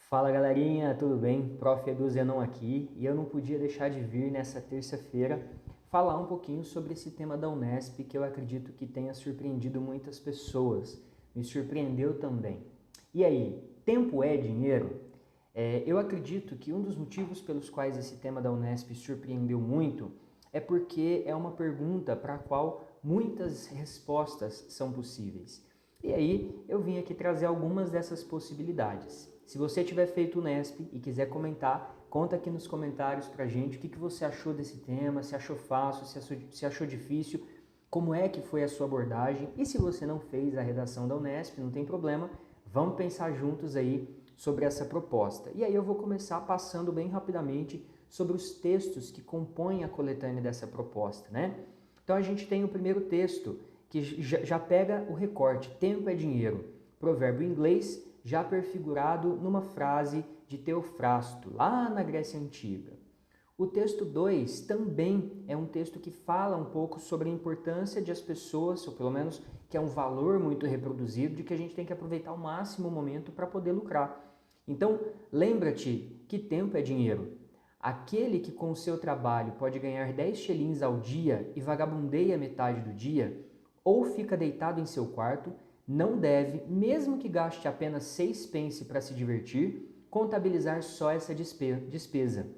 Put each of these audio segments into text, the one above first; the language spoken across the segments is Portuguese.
Fala galerinha, tudo bem? Prof. Edu Zenon aqui e eu não podia deixar de vir nessa terça-feira falar um pouquinho sobre esse tema da Unesp que eu acredito que tenha surpreendido muitas pessoas, me surpreendeu também. E aí, tempo é dinheiro? Eu acredito que um dos motivos pelos quais esse tema da Unesp surpreendeu muito é porque é uma pergunta para a qual muitas respostas são possíveis. E aí eu vim aqui trazer algumas dessas possibilidades. Se você tiver feito o Unesp e quiser comentar, conta aqui nos comentários pra gente o que você achou desse tema, se achou fácil, se achou difícil, como é que foi a sua abordagem. E se você não fez a redação da Unesp, não tem problema, vamos pensar juntos aí sobre essa proposta. E aí eu vou começar passando bem rapidamente sobre os textos que compõem a coletânea dessa proposta, né? Então a gente tem o primeiro texto, que já pega o recorte, tempo é dinheiro, provérbio inglês, já perfigurado numa frase de Teofrasto, lá na Grécia Antiga. O texto 2 também é um texto que fala um pouco sobre a importância de as pessoas, ou pelo menos que é um valor muito reproduzido, de que a gente tem que aproveitar ao máximo o momento para poder lucrar. Então, lembra-te que tempo é dinheiro. Aquele que com o seu trabalho pode ganhar 10 shillings ao dia e vagabundeia metade do dia, ou fica deitado em seu quarto, não deve, mesmo que gaste apenas 6 pence para se divertir, contabilizar só essa despesa.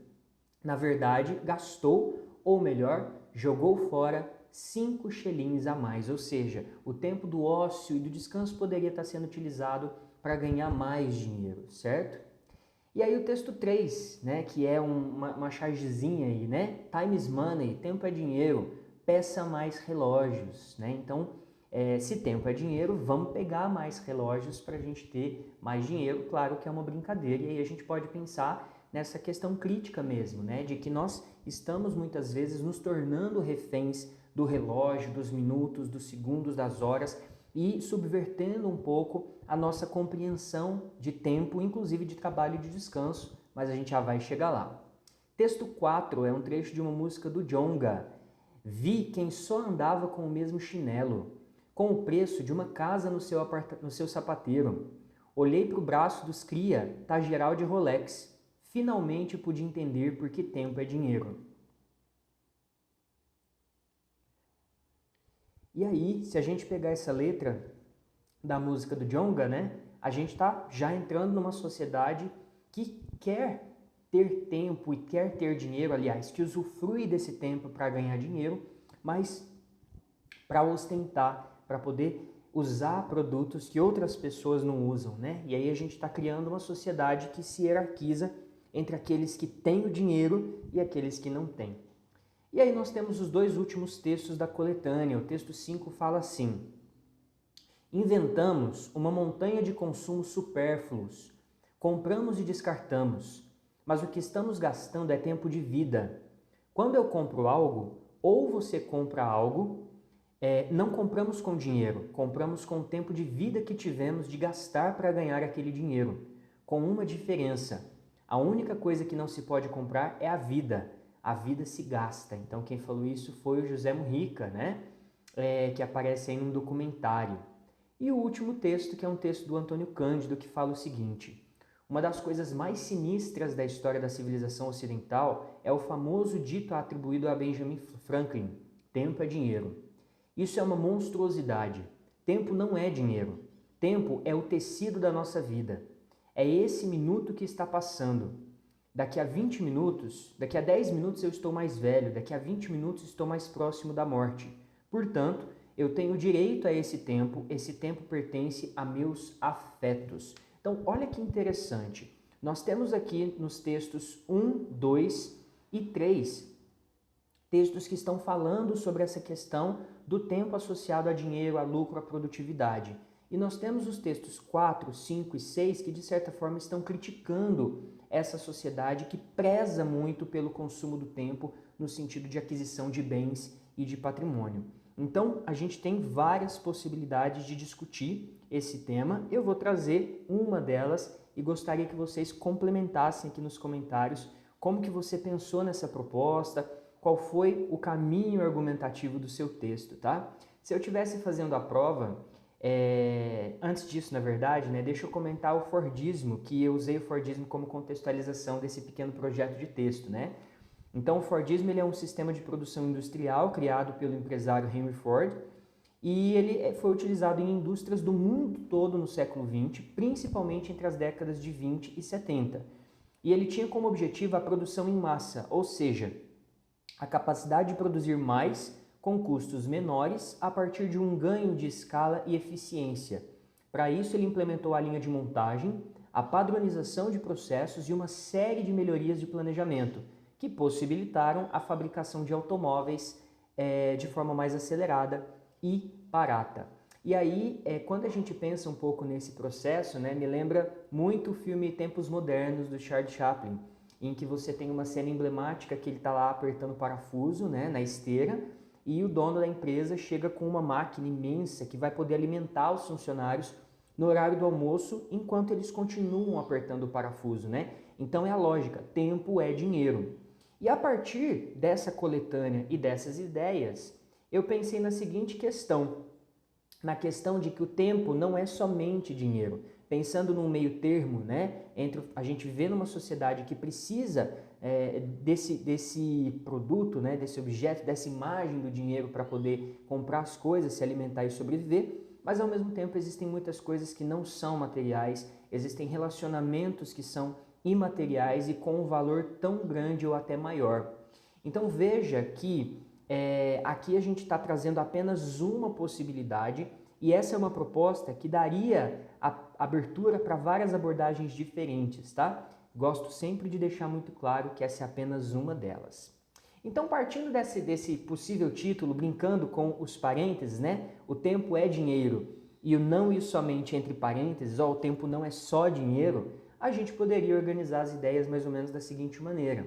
Na verdade, gastou, ou melhor, jogou fora 5 shillings a mais, ou seja, o tempo do ócio e do descanso poderia estar sendo utilizado para ganhar mais dinheiro, certo? E aí o texto 3, né, que é uma chargezinha aí, né? Time is money, tempo é dinheiro, peça mais relógios, né? Então, se tempo é dinheiro, vamos pegar mais relógios para a gente ter mais dinheiro. Claro que é uma brincadeira, e aí a gente pode pensar nessa questão crítica mesmo, né? De que nós estamos muitas vezes nos tornando reféns do relógio, dos minutos, dos segundos, das horas, e subvertendo um pouco a nossa compreensão de tempo, inclusive de trabalho e de descanso, mas a gente já vai chegar lá. Texto 4 é um trecho de uma música do Djonga. Vi quem só andava com o mesmo chinelo, com o preço de uma casa no seu sapateiro. Olhei para o braço dos cria, tá geral de Rolex. Finalmente pude entender por que tempo é dinheiro. E aí, se a gente pegar essa letra da música do Djonga, né, a gente está já entrando numa sociedade que quer ter tempo e quer ter dinheiro, aliás, que usufrui desse tempo para ganhar dinheiro, mas para ostentar, para poder usar produtos que outras pessoas não usam, né? E aí a gente está criando uma sociedade que se hierarquiza entre aqueles que têm o dinheiro e aqueles que não têm. E aí nós temos os dois últimos textos da coletânea. O texto 5 fala assim: inventamos uma montanha de consumos supérfluos, compramos e descartamos, mas o que estamos gastando é tempo de vida. Quando eu compro algo, ou você compra algo, não compramos com dinheiro, compramos com o tempo de vida que tivemos de gastar para ganhar aquele dinheiro, com uma diferença. A única coisa que não se pode comprar é a vida. A vida se gasta. Então quem falou isso foi o José Mujica, né? Que aparece aí num documentário. E o último texto, que é um texto do Antônio Cândido, que fala o seguinte: uma das coisas mais sinistras da história da civilização ocidental é o famoso dito atribuído a Benjamin Franklin: tempo é dinheiro. Isso é uma monstruosidade. Tempo não é dinheiro. Tempo é o tecido da nossa vida. É esse minuto que está passando. Daqui a 20 minutos, daqui a 10 minutos eu estou mais velho, daqui a 20 minutos estou mais próximo da morte. Portanto, eu tenho direito a esse tempo pertence a meus afetos. Então, olha que interessante. Nós temos aqui nos textos 1, 2 e 3, textos que estão falando sobre essa questão do tempo associado a dinheiro, a lucro, a produtividade. E nós temos os textos 4, 5 e 6 que, de certa forma, estão criticando essa sociedade que preza muito pelo consumo do tempo no sentido de aquisição de bens e de patrimônio. Então, a gente tem várias possibilidades de discutir esse tema. Eu vou trazer uma delas e gostaria que vocês complementassem aqui nos comentários como que você pensou nessa proposta, qual foi o caminho argumentativo do seu texto, tá? Se eu estivesse fazendo a prova, Antes disso, na verdade, né, deixa eu comentar o Fordismo, que eu usei o Fordismo como contextualização desse pequeno projeto de texto, né? Então, o Fordismo ele é um sistema de produção industrial criado pelo empresário Henry Ford e ele foi utilizado em indústrias do mundo todo no século XX, principalmente entre as décadas de 20 e 70. E ele tinha como objetivo a produção em massa, ou seja, a capacidade de produzir mais com custos menores a partir de um ganho de escala e eficiência. Para isso, ele implementou a linha de montagem, a padronização de processos e uma série de melhorias de planejamento, que possibilitaram a fabricação de automóveis de forma mais acelerada e barata. E aí, quando a gente pensa um pouco nesse processo, né, me lembra muito o filme Tempos Modernos, do Charlie Chaplin, em que você tem uma cena emblemática que ele está lá apertando o parafuso, né, na esteira, e o dono da empresa chega com uma máquina imensa que vai poder alimentar os funcionários no horário do almoço, enquanto eles continuam apertando o parafuso, né? Então é a lógica, tempo é dinheiro. E a partir dessa coletânea e dessas ideias, eu pensei na seguinte questão, na questão de que o tempo não é somente dinheiro. Pensando num meio termo, né, entre a gente viver numa sociedade que precisa desse produto, né, desse objeto, dessa imagem do dinheiro para poder comprar as coisas, se alimentar e sobreviver, mas ao mesmo tempo existem muitas coisas que não são materiais, existem relacionamentos que são imateriais e com um valor tão grande ou até maior. Então veja que aqui a gente está trazendo apenas uma possibilidade e essa é uma proposta que daria abertura para várias abordagens diferentes, tá? Gosto sempre de deixar muito claro que essa é apenas uma delas. Então, partindo desse possível título, brincando com os parênteses, né? O tempo é dinheiro e o não e o somente entre parênteses, o tempo não é só dinheiro, a gente poderia organizar as ideias mais ou menos da seguinte maneira.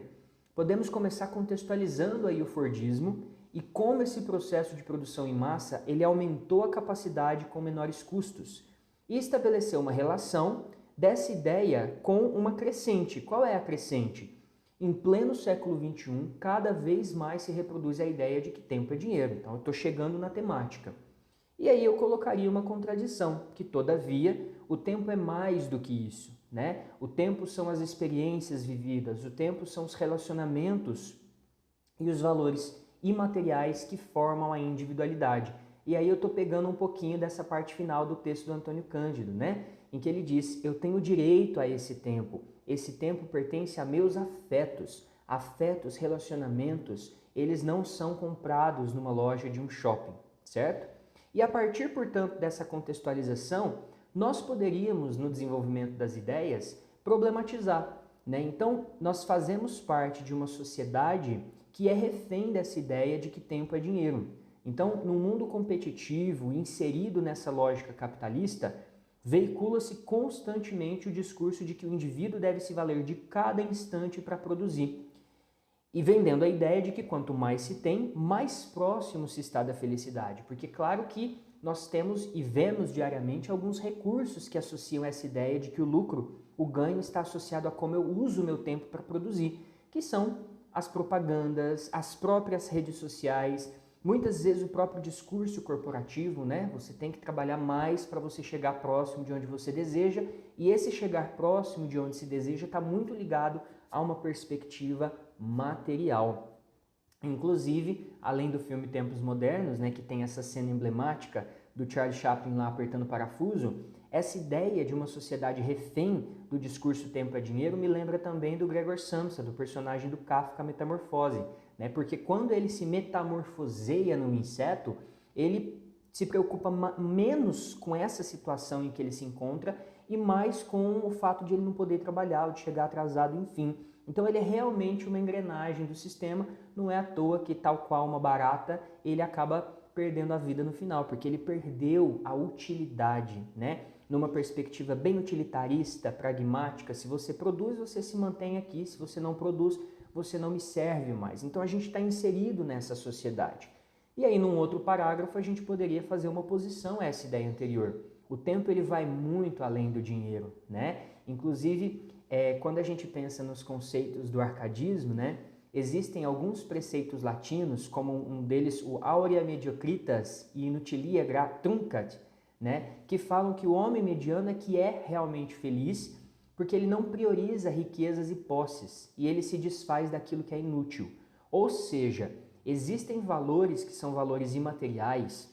Podemos começar contextualizando aí o Fordismo e como esse processo de produção em massa ele aumentou a capacidade com menores custos e estabeleceu uma relação dessa ideia com uma crescente. Qual é a crescente? Em pleno século XXI, cada vez mais se reproduz a ideia de que tempo é dinheiro. Então, eu estou chegando na temática. E aí eu colocaria uma contradição, que todavia o tempo é mais do que isso, né? O tempo são as experiências vividas, o tempo são os relacionamentos e os valores imateriais que formam a individualidade. E aí eu estou pegando um pouquinho dessa parte final do texto do Antônio Cândido, né? Em que ele diz, eu tenho direito a esse tempo pertence a meus afetos, relacionamentos, eles não são comprados numa loja de um shopping, certo? E a partir, portanto, dessa contextualização, nós poderíamos, no desenvolvimento das ideias, problematizar, né? Então, nós fazemos parte de uma sociedade que é refém dessa ideia de que tempo é dinheiro. Então, no mundo competitivo, inserido nessa lógica capitalista, veicula-se constantemente o discurso de que o indivíduo deve se valer de cada instante para produzir. E vendendo a ideia de que quanto mais se tem, mais próximo se está da felicidade. Porque claro que nós temos e vemos diariamente alguns recursos que associam essa ideia de que o lucro, o ganho está associado a como eu uso o meu tempo para produzir, que são as propagandas, as próprias redes sociais, muitas vezes o próprio discurso corporativo, né? Você tem que trabalhar mais para você chegar próximo de onde você deseja, e esse chegar próximo de onde se deseja está muito ligado a uma perspectiva material. Inclusive, além do filme Tempos Modernos, né, que tem essa cena emblemática do Charlie Chaplin lá apertando parafuso, essa ideia de uma sociedade refém do discurso tempo é dinheiro me lembra também do Gregor Samsa, do personagem do Kafka Metamorfose, né? Porque quando ele se metamorfoseia num inseto, ele se preocupa menos com essa situação em que ele se encontra e mais com o fato de ele não poder trabalhar ou de chegar atrasado, enfim. Então ele é realmente uma engrenagem do sistema, não é à toa que, tal qual uma barata, ele acaba perdendo a vida no final, porque ele perdeu a utilidade, né? Numa perspectiva bem utilitarista, pragmática, se você produz, você se mantém aqui, se você não produz, você não me serve mais. Então a gente está inserido nessa sociedade. E aí num outro parágrafo a gente poderia fazer uma oposição a essa ideia anterior. O tempo ele vai muito além do dinheiro, né? Inclusive, quando a gente pensa nos conceitos do arcadismo, né? Existem alguns preceitos latinos, como um deles o aurea mediocritas e inutilia truncat, né, que falam que o homem mediano é que é realmente feliz, porque ele não prioriza riquezas e posses, e ele se desfaz daquilo que é inútil. Ou seja, existem valores que são valores imateriais,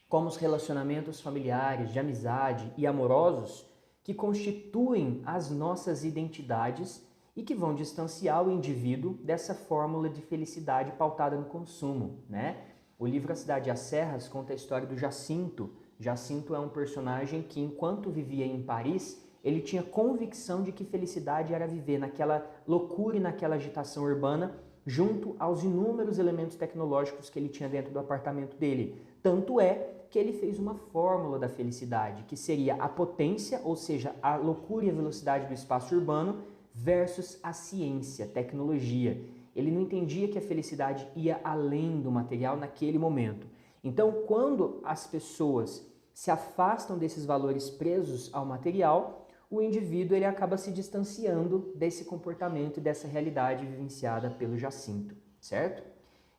como os relacionamentos familiares, de amizade e amorosos, que constituem as nossas identidades e que vão distanciar o indivíduo dessa fórmula de felicidade pautada no consumo, né? O livro A Cidade e as Serras conta a história do Jacinto. Jacinto é um personagem que, enquanto vivia em Paris, ele tinha convicção de que felicidade era viver naquela loucura e naquela agitação urbana, junto aos inúmeros elementos tecnológicos que ele tinha dentro do apartamento dele. Tanto é que ele fez uma fórmula da felicidade, que seria a potência, ou seja, a loucura e a velocidade do espaço urbano, versus a ciência, tecnologia. Ele não entendia que a felicidade ia além do material naquele momento. Então, quando as pessoas se afastam desses valores presos ao material, o indivíduo ele acaba se distanciando desse comportamento e dessa realidade vivenciada pelo Jacinto, certo?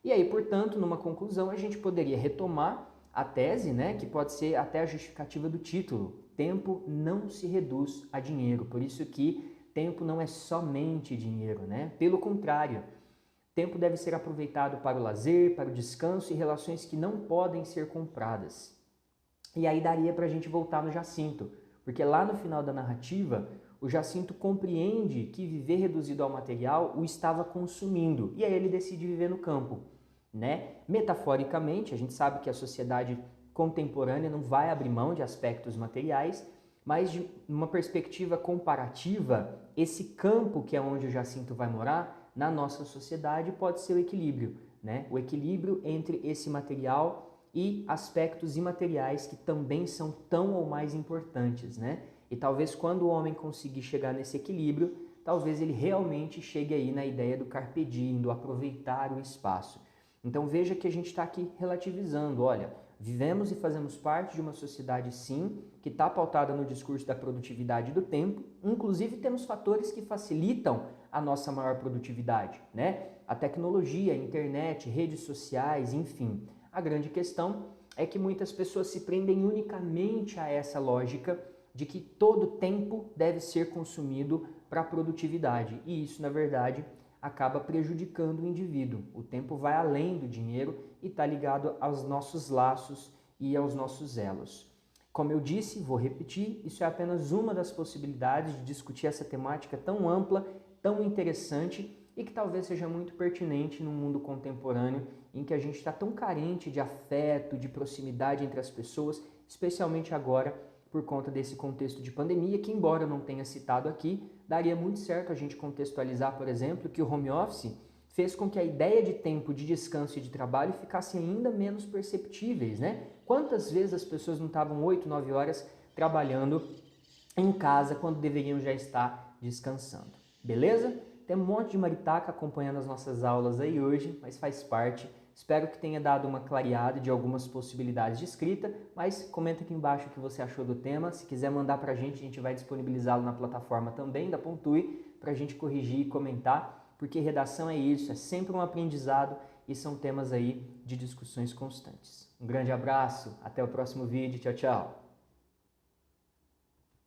E aí, portanto, numa conclusão, a gente poderia retomar a tese, né, que pode ser até a justificativa do título: tempo não se reduz a dinheiro. Por isso que tempo não é somente dinheiro, né? Pelo contrário, tempo deve ser aproveitado para o lazer, para o descanso e relações que não podem ser compradas. E aí daria para a gente voltar no Jacinto, porque lá no final da narrativa, o Jacinto compreende que viver reduzido ao material o estava consumindo, e aí ele decide viver no campo, né? Metaforicamente, a gente sabe que a sociedade contemporânea não vai abrir mão de aspectos materiais, mas de uma perspectiva comparativa, esse campo que é onde o Jacinto vai morar, na nossa sociedade pode ser o equilíbrio, né? O equilíbrio entre esse material e aspectos imateriais que também são tão ou mais importantes, né? E talvez quando o homem conseguir chegar nesse equilíbrio, talvez ele realmente chegue aí na ideia do carpe diem, do aproveitar o espaço. Então veja que a gente está aqui relativizando, olha, vivemos e fazemos parte de uma sociedade sim, que está pautada no discurso da produtividade do tempo, inclusive temos fatores que facilitam a nossa maior produtividade, né? A tecnologia, a internet, redes sociais, enfim. A grande questão é que muitas pessoas se prendem unicamente a essa lógica de que todo tempo deve ser consumido para a produtividade. E isso, na verdade, acaba prejudicando o indivíduo. O tempo vai além do dinheiro e está ligado aos nossos laços e aos nossos elos. Como eu disse, vou repetir, isso é apenas uma das possibilidades de discutir essa temática tão ampla, tão interessante e que talvez seja muito pertinente no mundo contemporâneo em que a gente está tão carente de afeto, de proximidade entre as pessoas, especialmente agora por conta desse contexto de pandemia, que embora eu não tenha citado aqui, daria muito certo a gente contextualizar, por exemplo, que o home office fez com que a ideia de tempo de descanso e de trabalho ficassem ainda menos perceptíveis, né? Quantas vezes as pessoas não estavam 8, 9 horas trabalhando em casa quando deveriam já estar descansando, beleza? Tem um monte de maritaca acompanhando as nossas aulas aí hoje, mas faz parte. Espero que tenha dado uma clareada de algumas possibilidades de escrita, mas comenta aqui embaixo o que você achou do tema. Se quiser mandar pra gente, a gente vai disponibilizá-lo na plataforma também da Pontui, pra gente corrigir e comentar, porque redação é isso, é sempre um aprendizado e são temas aí de discussões constantes. Um grande abraço, até o próximo vídeo, tchau, tchau!